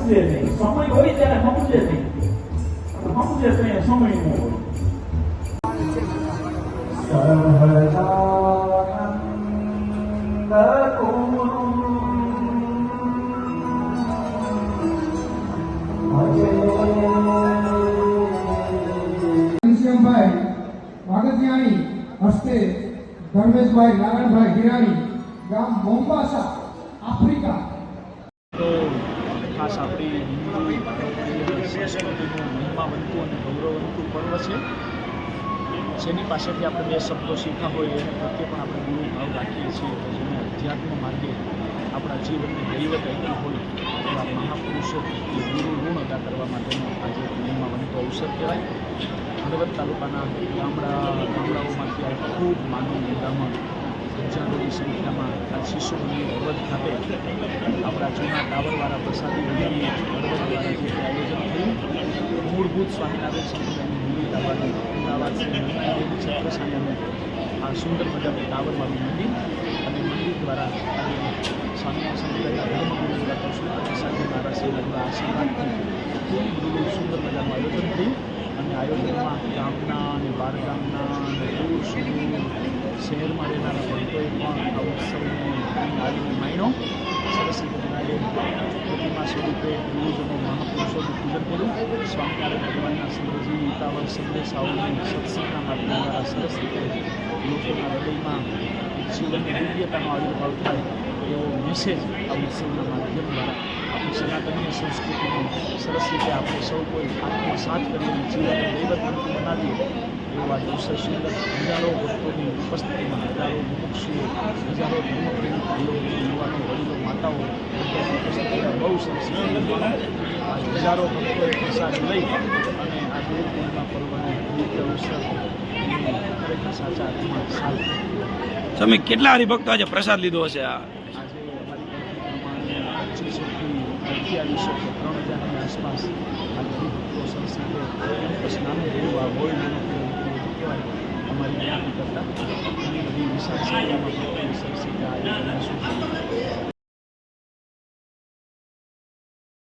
સમજે નહીં. સમય હોય ત્યારે સમજે નહીં, સમજે ત્યાં સમય ન હોય. ઘનશ્યામભાઈ વાગતિયાણી હસ્તે ધર્મેશભાઈ નારાયણભાઈ હિરાણી ગામ મોમ્બાસા આફ્રિકા. તો ખાસ આપણી હિન્દુ સંસ્કૃતિનું મહિમાવંતું અને ગૌરવવંતું પર્વ છે, જેની પાસેથી આપણે બે શબ્દો શીખ્યા હોય એને પ્રત્યે પણ આપણે ગુરુ ભાવ રાખીએ છીએ. જેને અધ્યાત્મ માર્ગે આપણા જીવનને દૈવત આપ્યું હોય એવા મહાપુરુષો ગુરુ ઋણ અદા કરવા માટેનો આજે મહિમાવંતો અવસર કહેવાય. હળવદ તાલુકાના ગામડાઓમાંથી આ ખૂબ માનવ મેળામાં હજારોની સંખ્યામાં આ શિશુઓની હળવદ ખાતે આપણા જૂના ટાવરવાળા પ્રસાદી મંદિર હળવદવાળા જે આયોજન થયું. મૂળભૂત સ્વામિનારાયણ સંપ્રદાયની મૂડી ટાવરની અમદાવાદ શ્રી છત્રસાયાનું આ સુંદર મજાનું ટાવરવાળું મંદિર અને મંદિર દ્વારા સ્વામિનારાયણ સંપ્રદાયના ધર્મગુરુ એવા કૃષ્ણ સાથે મારા સેવાના આશીર્વાદથી ખૂબ બધું સુંદર મજાનું આયોજન થયું. અને આયોજનમાં ગામના અને બાર ગામના અને દૂર સુદૂર શહેરમાં રહેનારા ભક્તોએ પણ આ ઉત્સવને આવીને માણ્યો. સરસ રીતે બનાવે પ્રતિમા સ્વરૂપે ગુરુજનો મહાપુરુષોનું પૂજન કર્યું. સ્વામિનારાયણ ભગવાનના સંગ્રહજી ઉતાવળ સંદેશાઓની સત્સંગના માધ્યમ દ્વારા સરસ રીતે લોકોના હૃદયમાં જીવનની દિવ્યતાનો આવિર્ભાવ થાય એવો મેસેજ આ ઉત્સવના માધ્યમ દ્વારા આપણી સનાતનીય સંસ્કૃતિનો સરસ રીતે આપણે સૌ કોઈ આત્મસાત કરીને જીવનને દૈવતમંતું બનાવીએ એવો આ દિવસે સુંદર હજારો ભક્તોની ઉપસ્થિતિમાં હજારો મુમુક્ષુઓ, હજારો ધર્મપ્રેમી ભાઈઓ, યુવાનો, વડીલો, માતાઓ ઉપસ્થિતિમાં બહુ સરસ આ હજારો ભક્તોએ પ્રસાદ લઈ અને આ ગુરુ પૂર્ણિમા પર્વનો દિવ્ય અવસર ખરેખર સાચા અર્થમાં સાલ. તમે કેટલા હરિભક્તો આજે પ્રસાદ લીધો હશે? આજે અમારી પ્રમાણે 2500 થી 3000ની આસપાસ આ હરિભક્તો સરસ રીતે સ્નાન થયું. આ હોય કહેવાય અમારી જ્ઞાતિ કરતાં ઘણી બધી વિશાળ સંખ્યામાં સરસ રીતે આયોજન શું